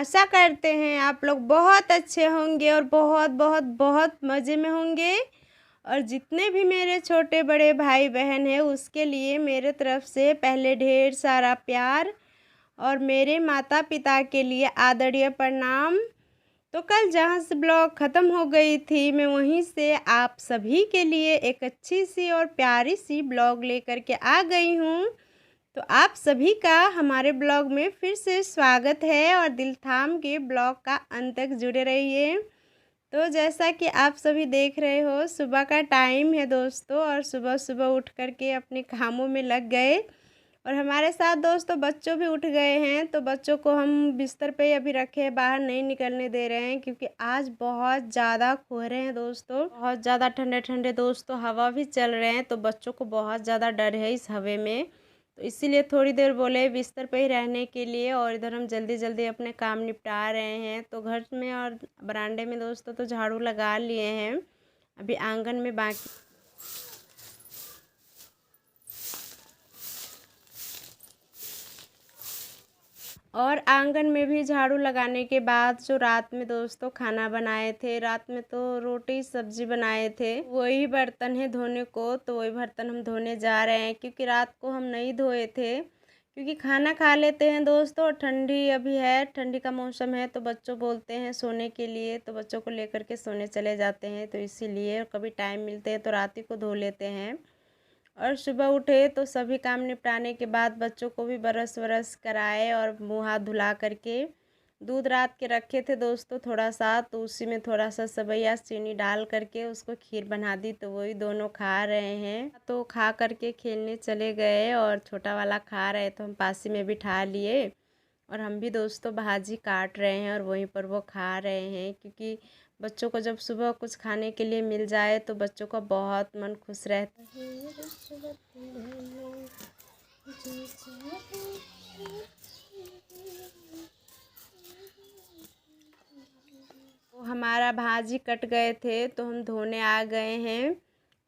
आशा करते हैं आप लोग बहुत अच्छे होंगे और बहुत बहुत बहुत मज़े में होंगे। और जितने भी मेरे छोटे बड़े भाई बहन हैं उसके लिए मेरे तरफ से पहले ढेर सारा प्यार और मेरे माता पिता के लिए आदरणीय प्रणाम। तो कल जहाँ से ब्लॉग ख़त्म हो गई थी मैं वहीं से आप सभी के लिए एक अच्छी सी और प्यारी सी ब्लॉग लेकर के आ गई हूँ। तो आप सभी का हमारे ब्लॉग में फिर से स्वागत है और दिल थाम के ब्लॉग का अंत तक जुड़े रहिए। तो जैसा कि आप सभी देख रहे हो सुबह का टाइम है दोस्तों, और सुबह सुबह उठ कर के अपने कामों में लग गए और हमारे साथ दोस्तों बच्चों भी उठ गए हैं। तो बच्चों को हम बिस्तर पे ही अभी रखे हैं, बाहर नहीं निकलने दे रहे हैं क्योंकि आज बहुत ज़्यादा कोहरे हैं दोस्तों, बहुत ज़्यादा ठंडे ठंडे दोस्तों हवा भी चल रहे हैं। तो बच्चों को बहुत ज़्यादा डर है इस हवे में, तो इसीलिए थोड़ी देर बोले बिस्तर पे ही रहने के लिए। और इधर हम जल्दी जल्दी अपने काम निपटा रहे हैं। तो घर में और बरामदे में दोस्तों तो झाड़ू लगा लिए हैं, अभी आंगन में बाकी। और आंगन में भी झाड़ू लगाने के बाद जो रात में दोस्तों खाना बनाए थे, रात में तो रोटी सब्जी बनाए थे, वही बर्तन है धोने को। तो वही बर्तन हम धोने जा रहे हैं क्योंकि रात को हम नहीं धोए थे, क्योंकि खाना खा लेते हैं दोस्तों। और ठंडी अभी है, ठंडी का मौसम है, तो बच्चों बोलते हैं सोने के लिए, तो बच्चों को लेकर के सोने चले जाते हैं। तो इसीलिए कभी टाइम मिलते हैं तो रात ही को धो लेते हैं। और सुबह उठे तो सभी काम निपटाने के बाद बच्चों को भी ब्रश व्रश कराए और मुँह हाथ धुला करके दूध रात के रखे थे दोस्तों थोड़ा सा, तो उसी में थोड़ा सा सवैया चीनी डाल करके उसको खीर बना दी। तो वही दोनों खा रहे हैं, तो खा करके खेलने चले गए और छोटा वाला खा रहे तो हम पास ही में बिठा लिए। और हम भी दोस्तों भाजी काट रहे हैं और वहीं पर वो खा रहे हैं, क्योंकि बच्चों को जब सुबह कुछ खाने के लिए मिल जाए तो बच्चों का बहुत मन खुश रहता है। तो हमारा भाजी कट गए थे तो हम धोने आ गए हैं।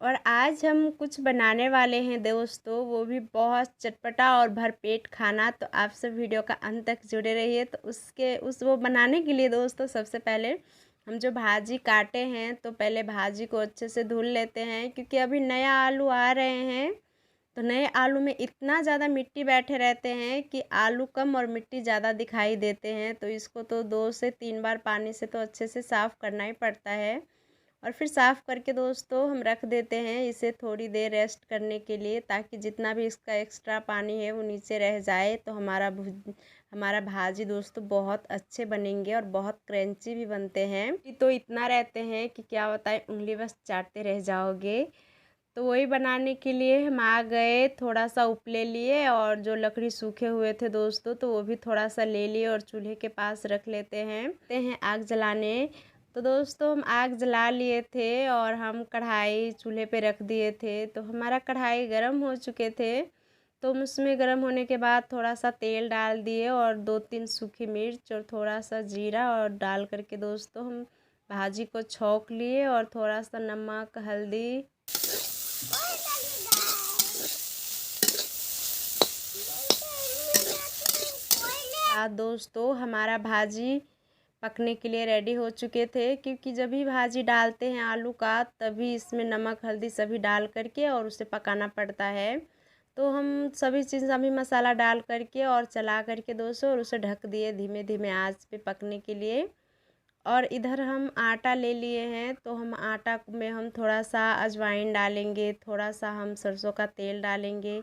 और आज हम कुछ बनाने वाले हैं दोस्तों, वो भी बहुत चटपटा और भरपेट खाना। तो आप सब वीडियो का अंत तक जुड़े रहिए। तो वो बनाने के लिए दोस्तों सबसे पहले हम जो भाजी काटे हैं तो पहले भाजी को अच्छे से धुल लेते हैं, क्योंकि अभी नया आलू आ रहे हैं। तो नए आलू में इतना ज़्यादा मिट्टी बैठे रहते हैं कि आलू कम और मिट्टी ज़्यादा दिखाई देते हैं। तो इसको तो 2 से 3 बार पानी से तो अच्छे से साफ़ करना ही पड़ता है। और फिर साफ़ करके दोस्तों हम रख देते हैं इसे थोड़ी देर रेस्ट करने के लिए, ताकि जितना भी इसका एक्स्ट्रा पानी है वो नीचे रह जाए। तो हमारा भाजी दोस्तों बहुत अच्छे बनेंगे और बहुत क्रंची भी बनते हैं। तो इतना रहते हैं कि क्या बताएं, उंगली बस चाटते रह जाओगे। तो वही बनाने के लिए हम आ गए, थोड़ा सा उपले लिए और जो लकड़ी सूखे हुए थे दोस्तों तो वो भी थोड़ा सा ले लिए और चूल्हे के पास रख लेते हैं आग जलाने। तो दोस्तों हम आग जला लिए थे और हम कढ़ाई चूल्हे पे रख दिए थे। तो हमारा कढ़ाई गर्म हो चुके थे, तो हम उसमें गर्म होने के बाद थोड़ा सा तेल डाल दिए और 2-3 सूखी मिर्च और थोड़ा सा जीरा और डाल करके दोस्तों हम भाजी को छौंक लिए और थोड़ा सा नमक हल्दी। दोस्तों हमारा भाजी पकने के लिए रेडी हो चुके थे, क्योंकि जब भी भाजी डालते हैं आलू का तभी इसमें नमक हल्दी सभी डाल करके और उसे पकाना पड़ता है। तो हम सभी चीज़ अभी मसाला डाल करके और चला करके दोस्तों और उसे ढक दिए धीमे धीमे आंच पे पकने के लिए। और इधर हम आटा ले लिए हैं, तो हम आटा में हम थोड़ा सा अजवाइन डालेंगे, थोड़ा सा हम सरसों का तेल डालेंगे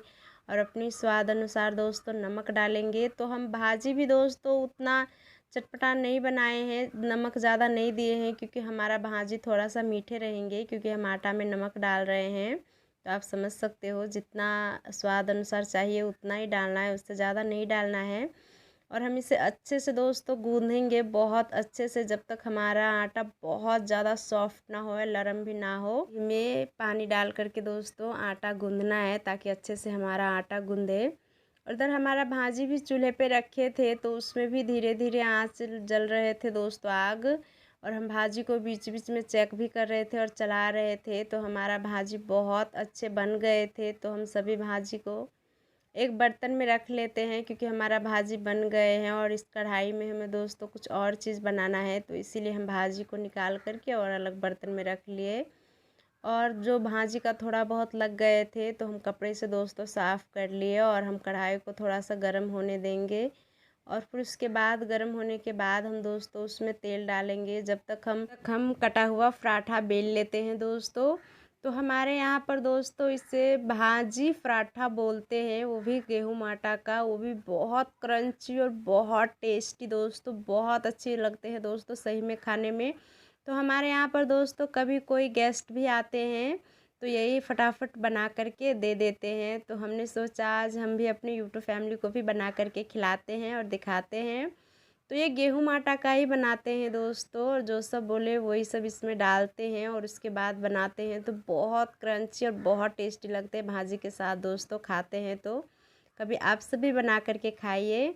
और अपनी स्वाद अनुसार दोस्तों नमक डालेंगे। तो हम भाजी भी दोस्तों उतना चटपटा नहीं बनाए हैं, नमक ज़्यादा नहीं दिए हैं, क्योंकि हमारा भाजी थोड़ा सा मीठे रहेंगे, क्योंकि हम आटा में नमक डाल रहे हैं। तो आप समझ सकते हो जितना स्वाद अनुसार चाहिए उतना ही डालना है, उससे ज़्यादा नहीं डालना है। और हम इसे अच्छे से दोस्तों गूँधेंगे बहुत अच्छे से, जब तक हमारा आटा बहुत ज़्यादा सॉफ्ट ना हो, नरम भी ना हो। हमें पानी डाल करके दोस्तों आटा गूँधना है ताकि अच्छे से हमारा आटा गूँधे। और इधर हमारा भाजी भी चूल्हे पे रखे थे, तो उसमें भी धीरे धीरे आँच जल रहे थे दोस्तों आग। और हम भाजी को बीच बीच में चेक भी कर रहे थे और चला रहे थे। तो हमारा भाजी बहुत अच्छे बन गए थे। तो हम सभी भाजी को एक बर्तन में रख लेते हैं, क्योंकि हमारा भाजी बन गए हैं और इस कढ़ाई में हमें दोस्तों कुछ और चीज़ बनाना है, तो इसीलिए हम भाजी को निकाल करके और अलग बर्तन में रख लिए। और जो भाजी का थोड़ा बहुत लग गए थे तो हम कपड़े से दोस्तों साफ़ कर लिए, और हम कढ़ाई को थोड़ा सा गर्म होने देंगे। और फिर उसके बाद गर्म होने के बाद हम दोस्तों उसमें तेल डालेंगे। जब तक हम कटा हुआ पराठा बेल लेते हैं दोस्तों। तो हमारे यहाँ पर दोस्तों इसे भाजी पराठा बोलते हैं, वो भी गेहूँ आटा का। वो भी बहुत क्रंची और बहुत टेस्टी दोस्तों, बहुत अच्छे लगते हैं दोस्तों सही में खाने में। तो हमारे यहाँ पर दोस्तों कभी कोई गेस्ट भी आते हैं तो यही फटाफट बना करके दे देते हैं। तो हमने सोचा आज हम भी अपनी यूट्यूब फैमिली को भी बना करके खिलाते हैं और दिखाते हैं। तो ये गेहूँ आटा का ही बनाते हैं दोस्तों, और जो सब बोले वही सब इसमें डालते हैं और उसके बाद बनाते हैं। तो बहुत क्रंची और बहुत टेस्टी लगते हैं भाजी के साथ दोस्तों, खाते हैं तो कभी आप सभी बना करके खाइए।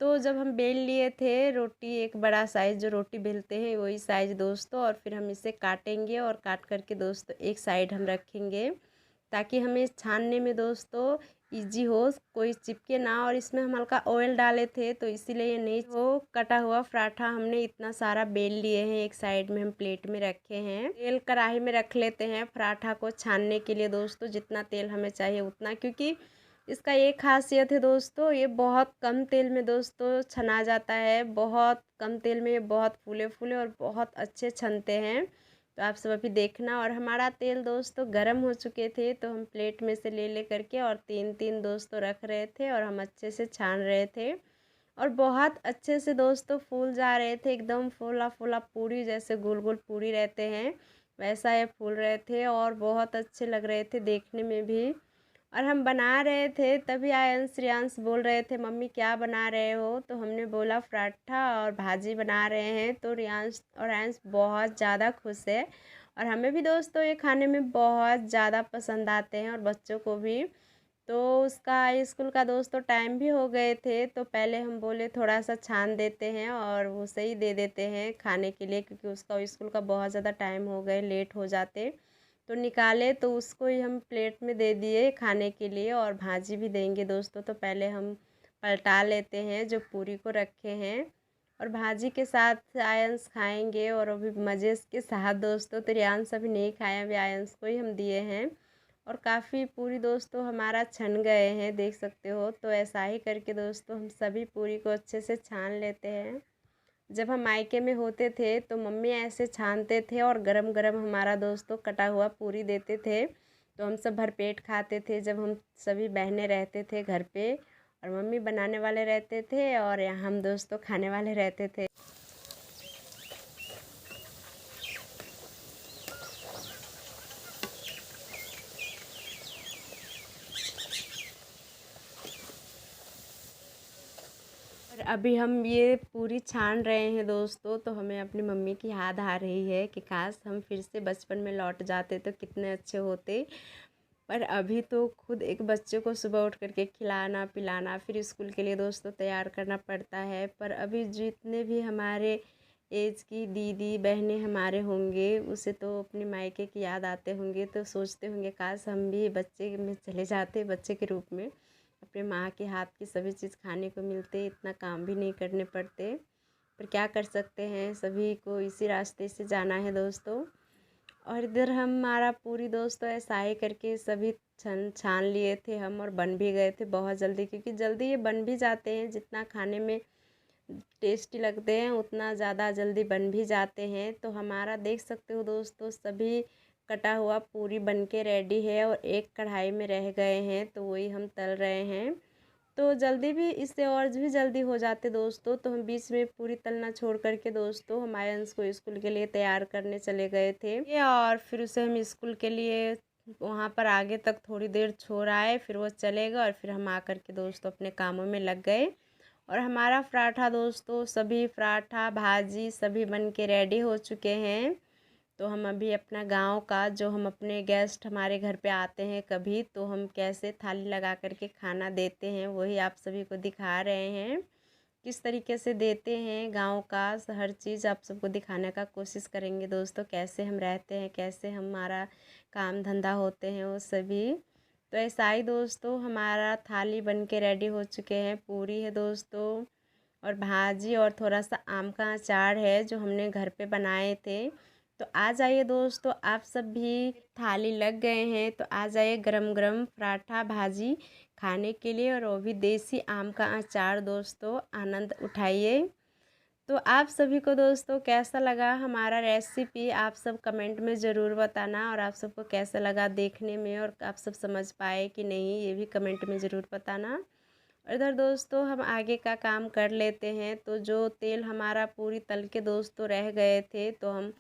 तो जब हम बेल लिए थे रोटी, एक बड़ा साइज़ जो रोटी बेलते हैं वही साइज़ दोस्तों, और फिर हम इसे काटेंगे और काट करके दोस्तों एक साइड हम रखेंगे, ताकि हमें छानने में दोस्तों इजी हो, कोई चिपके ना। और इसमें हम हल्का ऑयल डाले थे तो इसीलिए ये नहीं हो। कटा हुआ पराठा हमने इतना सारा बेल लिए हैं, एक साइड में हम प्लेट में रखे हैं। तेल कढ़ाई में रख लेते हैं पराठा को छानने के लिए दोस्तों, जितना तेल हमें चाहिए उतना, क्योंकि इसका ये खासियत है दोस्तों, ये बहुत कम तेल में दोस्तों छना जाता है। बहुत कम तेल में ये बहुत फूले फूले और बहुत अच्छे छनते हैं। तो आप सब अभी देखना। और हमारा तेल दोस्तों गर्म हो चुके थे, तो हम प्लेट में से ले ले करके और तीन तीन दोस्तों रख रहे थे और हम अच्छे से छान रहे थे। और बहुत अच्छे से दोस्तों फूल जा रहे थे, एकदम फूला फूला पूरी जैसे गोल गोल पूरी रहते हैं वैसा ये फूल रहे थे, और बहुत अच्छे लग रहे थे देखने में भी। और हम बना रहे थे तभी आयंश रियांश बोल रहे थे मम्मी क्या बना रहे हो। तो हमने बोला पराठा और भाजी बना रहे हैं। तो रियांश और आयंश बहुत ज़्यादा खुश है, और हमें भी दोस्तों ये खाने में बहुत ज़्यादा पसंद आते हैं और बच्चों को भी। तो उसका स्कूल का दोस्तों टाइम भी हो गए थे, तो पहले हम बोले थोड़ा सा छान देते हैं और उसे ही दे देते हैं खाने के लिए, क्योंकि उसका स्कूल का बहुत ज़्यादा टाइम हो गए, लेट हो जाते। तो निकाले तो उसको ही हम प्लेट में दे दिए खाने के लिए, और भाजी भी देंगे दोस्तों। तो पहले हम पलटा लेते हैं जो पूरी को रखे हैं, और भाजी के साथ आयंश खाएंगे और अभी मज़े के साथ दोस्तों। तो रियांश अभी नहीं खाया, अभी आयंश को ही हम दिए हैं। और काफ़ी पूरी दोस्तों हमारा छन गए हैं, देख सकते हो। तो ऐसा ही करके दोस्तों हम सभी पूरी को अच्छे से छान लेते हैं। जब हम मायके में होते थे तो मम्मी ऐसे छानते थे और गरम गरम हमारा दोस्तों कटा हुआ पूरी देते थे, तो हम सब भरपेट खाते थे। जब हम सभी बहनें रहते थे घर पे, और मम्मी बनाने वाले रहते थे और यहाँ हम दोस्तों खाने वाले रहते थे। और अभी हम ये पूरी छान रहे हैं दोस्तों, तो हमें अपनी मम्मी की याद आ रही है कि काश हम फिर से बचपन में लौट जाते तो कितने अच्छे होते। पर अभी तो खुद एक बच्चे को सुबह उठ करके खिलाना पिलाना, फिर स्कूल के लिए दोस्तों तैयार करना पड़ता है। पर अभी जितने भी हमारे एज की दीदी बहनें हमारे होंगे, उसे तो अपने मायके की याद आते होंगे, तो सोचते होंगे काश हम भी बच्चे में चले जाते, बच्चे के रूप में अपने माँ के हाथ की सभी चीज़ खाने को मिलते, इतना काम भी नहीं करने पड़ते। पर क्या कर सकते हैं, सभी को इसी रास्ते से जाना है दोस्तों। और इधर हमारा पूरी दोस्तों ऐसा ही करके सभी छान लिए थे हम, और बन भी गए थे बहुत जल्दी, क्योंकि जल्दी ये बन भी जाते हैं। जितना खाने में टेस्टी लगते हैं उतना ज़्यादा जल्दी बन भी जाते हैं। तो हमारा देख सकते हो दोस्तों सभी कटा हुआ पूरी बन के रेडी है, और एक कढ़ाई में रह गए हैं तो वही हम तल रहे हैं। तो जल्दी भी इससे और भी जल्दी हो जाते दोस्तों। तो हम बीच में पूरी तलना छोड़ करके दोस्तों हम आयंश को स्कूल के लिए तैयार करने चले गए थे, और फिर उसे हम स्कूल के लिए वहाँ पर आगे तक थोड़ी देर छोड़ आए, फिर वो चलेगा और फिर हम आकर के दोस्तों अपने कामों में लग गए। और हमारा पराठा दोस्तों सभी पराठा भाजी सभी बन के रेडी हो चुके हैं। तो हम अभी अपना गांव का, जो हम अपने गेस्ट हमारे घर पे आते हैं कभी, तो हम कैसे थाली लगा करके खाना देते हैं वही आप सभी को दिखा रहे हैं। किस तरीके से देते हैं गांव का हर चीज़ आप सबको दिखाने का कोशिश करेंगे दोस्तों, कैसे हम रहते हैं, कैसे हमारा काम धंधा होते हैं वो सभी। तो ऐसा ही दोस्तों हमारा थाली बन के रेडी हो चुके हैं। पूरी है दोस्तों और भाजी और थोड़ा सा आम का अचार है जो हमने घर पे बनाए थे। तो आ जाइए दोस्तों, आप सब भी थाली लग गए हैं तो आ जाइए गरम गरम पराठा भाजी खाने के लिए, और वो भी देसी आम का अचार। दोस्तों आनंद उठाइए। तो आप सभी को दोस्तों कैसा लगा हमारा रेसिपी, आप सब कमेंट में ज़रूर बताना, और आप सबको कैसा लगा देखने में, और आप सब समझ पाए कि नहीं ये भी कमेंट में ज़रूर बताना। और इधर दोस्तों हम आगे का काम कर लेते हैं। तो जो तेल हमारा पूरी तल के दोस्तों रह गए थे तो हम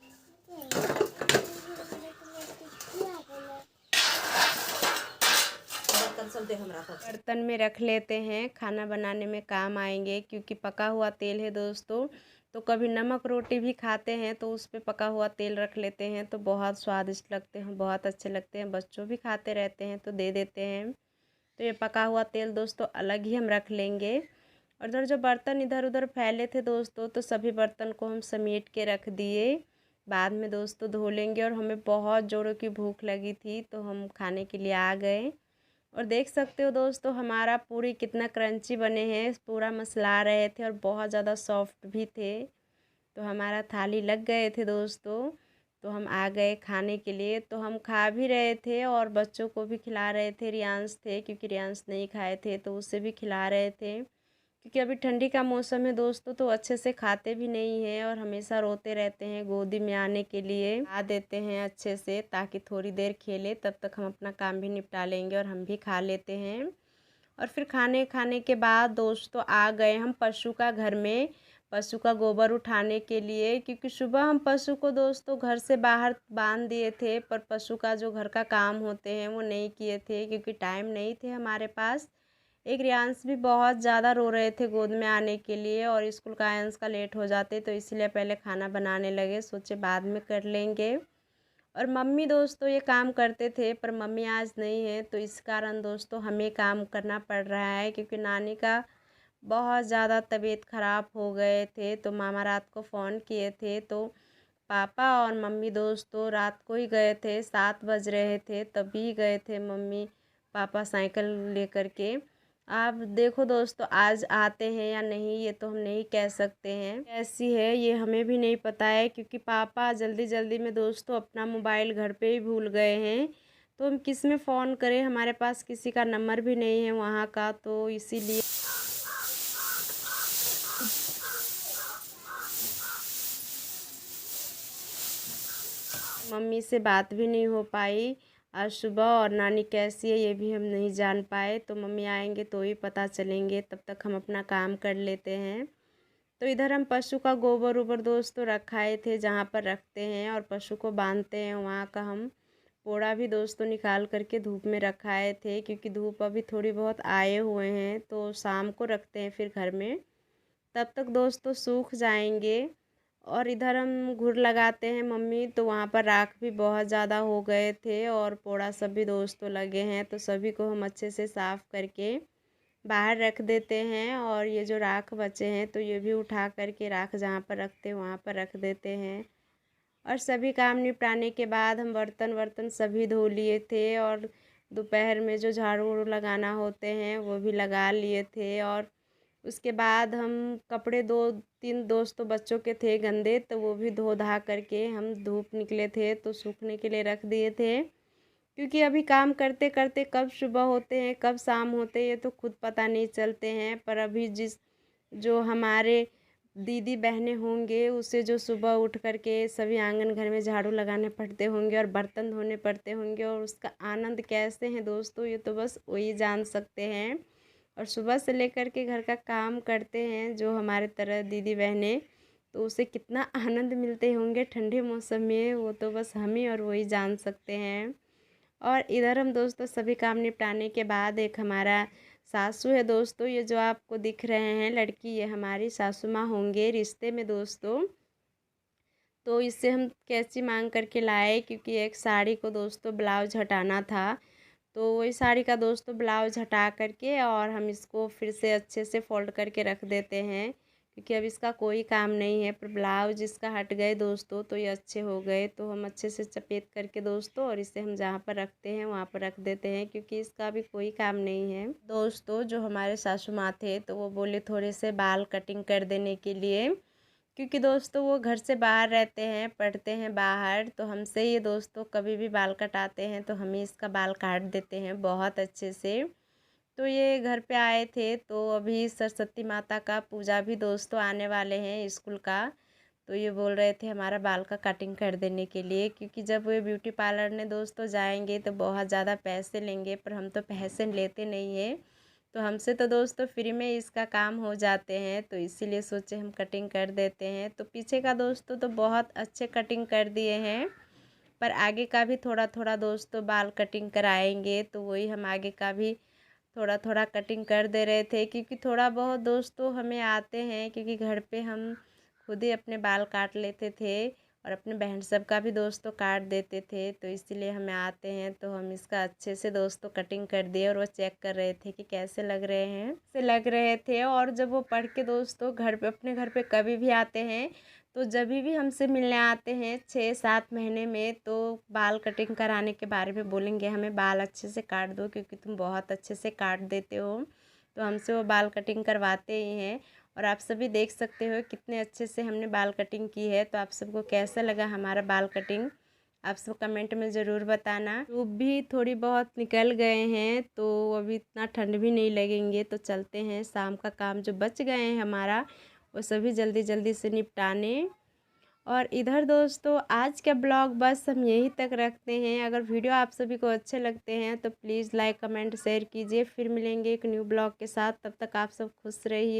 बर्तन में रख लेते हैं, खाना बनाने में काम आएंगे। क्योंकि पका हुआ तेल है दोस्तों, तो कभी नमक रोटी भी खाते हैं तो उस पे पका हुआ तेल रख लेते हैं तो बहुत स्वादिष्ट लगते हैं, बहुत अच्छे लगते हैं। बच्चों भी खाते रहते हैं तो दे देते हैं। तो ये पका हुआ तेल दोस्तों अलग ही हम रख लेंगे। और इधर जो बर्तन इधर उधर फैले थे दोस्तों, तो सभी बर्तन को हम समेट के रख दिए। बाद में दोस्तों धो लेंगे। और हमें बहुत ज़ोरों की भूख लगी थी तो हम खाने के लिए आ गए। और देख सकते हो दोस्तों हमारा पूरी कितना क्रंची बने हैं, पूरा मसला रहे थे और बहुत ज़्यादा सॉफ्ट भी थे। तो हमारा थाली लग गए थे दोस्तों, तो हम आ गए खाने के लिए। तो हम खा भी रहे थे और बच्चों को भी खिला रहे थे। रियांश थे, क्योंकि रियांश नहीं खाए थे तो उसे भी खिला रहे थे। क्योंकि अभी ठंडी का मौसम है दोस्तों, तो अच्छे से खाते भी नहीं हैं और हमेशा रोते रहते हैं गोदी में आने के लिए। आ देते हैं अच्छे से ताकि थोड़ी देर खेले, तब तक हम अपना काम भी निपटा लेंगे और हम भी खा लेते हैं। और फिर खाने के बाद दोस्तों आ गए हम पशु का घर में, पशु का गोबर उठाने के लिए। क्योंकि सुबह हम पशु को दोस्तों घर से बाहर बांध दिए थे, पर पशु का जो घर का काम होते हैं वो नहीं किए थे क्योंकि टाइम नहीं थे हमारे पास। एक रियांश भी बहुत ज़्यादा रो रहे थे गोद में आने के लिए, और स्कूल का आयंस का लेट हो जाते तो इसलिए पहले खाना बनाने लगे, सोचे बाद में कर लेंगे। और मम्मी दोस्तों ये काम करते थे पर मम्मी आज नहीं है, तो इस कारण दोस्तों हमें काम करना पड़ रहा है। क्योंकि नानी का बहुत ज़्यादा तबीयत ख़राब हो गए थे, तो मामा रात को फ़ोन किए थे तो पापा और मम्मी दोस्तों रात को ही गए थे, 7 बज रहे थे तभी गए थे मम्मी पापा साइकिल लेकर के। आप देखो दोस्तों आज आते हैं या नहीं ये तो हम नहीं कह सकते हैं, कैसी है ये हमें भी नहीं पता है। क्योंकि पापा जल्दी जल्दी में दोस्तों अपना मोबाइल घर पे ही भूल गए हैं, तो हम किस में फ़ोन करें, हमारे पास किसी का नंबर भी नहीं है वहाँ का, तो इसीलिए मम्मी से बात भी नहीं हो पाई आज सुबह। और नानी कैसी है ये भी हम नहीं जान पाए, तो मम्मी आएंगे तो ही पता चलेंगे, तब तक हम अपना काम कर लेते हैं। तो इधर हम पशु का गोबर उबर दोस्तों रखाए थे जहाँ पर रखते हैं और पशु को बांधते हैं, वहाँ का हम पोड़ा भी दोस्तों निकाल करके धूप में रखाए थे। क्योंकि धूप अभी थोड़ी बहुत आए हुए हैं तो शाम को रखते हैं फिर घर में, तब तक दोस्तों सूख जाएंगे। और इधर हम घुर लगाते हैं मम्मी, तो वहाँ पर राख भी बहुत ज़्यादा हो गए थे और पोड़ा सब भी दोस्तों लगे हैं, तो सभी को हम अच्छे से साफ़ करके बाहर रख देते हैं। और ये जो राख बचे हैं तो ये भी उठा करके राख जहाँ पर रखते हैं वहाँ पर रख देते हैं। और सभी काम निपटाने के बाद हम बर्तन वर्तन सभी धो लिए थे, और दोपहर में जो झाड़ू उड़ू लगाना होते हैं वो भी लगा लिए थे। और उसके बाद हम कपड़े 2-3 दोस्तों बच्चों के थे गंदे, तो वो भी धो धा करके हम धूप निकले थे तो सूखने के लिए रख दिए थे। क्योंकि अभी काम करते करते कब सुबह होते हैं कब शाम होते हैं ये तो खुद पता नहीं चलते हैं। पर अभी जो हमारे दीदी बहनें होंगे उसे जो सुबह उठ करके सभी आंगन घर में झाड़ू लगाने पड़ते होंगे और बर्तन धोने पड़ते होंगे, और उसका आनंद कैसे हैं दोस्तों ये तो बस वही जान सकते हैं। और सुबह से लेकर के घर का काम करते हैं जो हमारे तरह दीदी बहनें, तो उसे कितना आनंद मिलते होंगे ठंडे मौसम में वो तो बस हम ही और वही जान सकते हैं। और इधर हम दोस्तों सभी काम निपटाने के बाद एक हमारा सासू है दोस्तों, ये जो आपको दिख रहे हैं लड़की, ये हमारी सासू माँ होंगे रिश्ते में दोस्तों। तो इससे हम कैंची मांग करके लाए, क्योंकि एक साड़ी को दोस्तों ब्लाउज हटाना था, तो वही साड़ी का दोस्तों ब्लाउज हटा करके और हम इसको फिर से अच्छे से फोल्ड करके रख देते हैं। क्योंकि अब इसका कोई काम नहीं है। पर ब्लाउज इसका हट गए दोस्तों, तो ये अच्छे हो गए। तो हम अच्छे से चपेट करके दोस्तों और इसे हम जहाँ पर रखते हैं वहाँ पर रख देते हैं, क्योंकि इसका भी कोई काम नहीं है। दोस्तों जो हमारे सासू माँ थे तो वो बोले थोड़े से बाल कटिंग कर देने के लिए, क्योंकि दोस्तों वो घर से बाहर रहते हैं, पढ़ते हैं बाहर। तो हमसे ये दोस्तों कभी भी बाल कटाते हैं तो हम ही इसका बाल काट देते हैं बहुत अच्छे से। तो ये घर पे आए थे, तो अभी सरस्वती माता का पूजा भी दोस्तों आने वाले हैं स्कूल का। तो ये बोल रहे थे हमारा बाल का कटिंग कर देने के लिए, क्योंकि जब वो ब्यूटी पार्लर में दोस्तों जाएंगे तो बहुत ज़्यादा पैसे लेंगे, पर हम तो पैसे लेते नहीं है। तो हमसे तो दोस्तों फ्री में इसका काम हो जाते हैं, तो इसीलिए सोचे हम कटिंग कर देते हैं। तो पीछे का दोस्तों तो बहुत अच्छे कटिंग कर दिए हैं, पर आगे का भी थोड़ा थोड़ा दोस्तों बाल कटिंग कराएंगे। तो वही हम आगे का भी थोड़ा थोड़ा कटिंग कर दे रहे थे, क्योंकि थोड़ा बहुत दोस्तों हमें आते हैं, क्योंकि घर पे हम खुद ही अपने बाल काट लेते थे और अपने बहन सब का भी दोस्तों काट देते थे। तो इसीलिए हमें आते हैं, तो हम इसका अच्छे से दोस्तों कटिंग कर दिए। और वो चेक कर रहे थे कि कैसे लग रहे हैं, से लग रहे थे। और जब वो पढ़ के दोस्तों घर पे अपने घर पे कभी भी आते हैं, तो जब भी हमसे मिलने आते हैं 6-7 महीने में, तो बाल कटिंग कराने के बारे में बोलेंगे हमें बाल अच्छे से काट दो, क्योंकि तुम बहुत अच्छे से काट देते हो। तो हमसे वो बाल कटिंग करवाते ही हैं। और आप सभी देख सकते हो कितने अच्छे से हमने बाल कटिंग की है। तो आप सबको कैसा लगा हमारा बाल कटिंग, आप सब कमेंट में ज़रूर बताना। धूप भी थोड़ी बहुत निकल गए हैं, तो अभी इतना ठंड भी नहीं लगेंगे। तो चलते हैं, शाम का काम जो बच गए हैं हमारा वो सभी जल्दी जल्दी से निपटाने। और इधर दोस्तों आज का ब्लॉग बस हम यहीं तक रखते हैं। अगर वीडियो आप सभी को अच्छे लगते हैं तो प्लीज़ लाइक कमेंट शेयर कीजिए। फिर मिलेंगे एक न्यू ब्लॉग के साथ, तब तक आप सब खुश रहिए।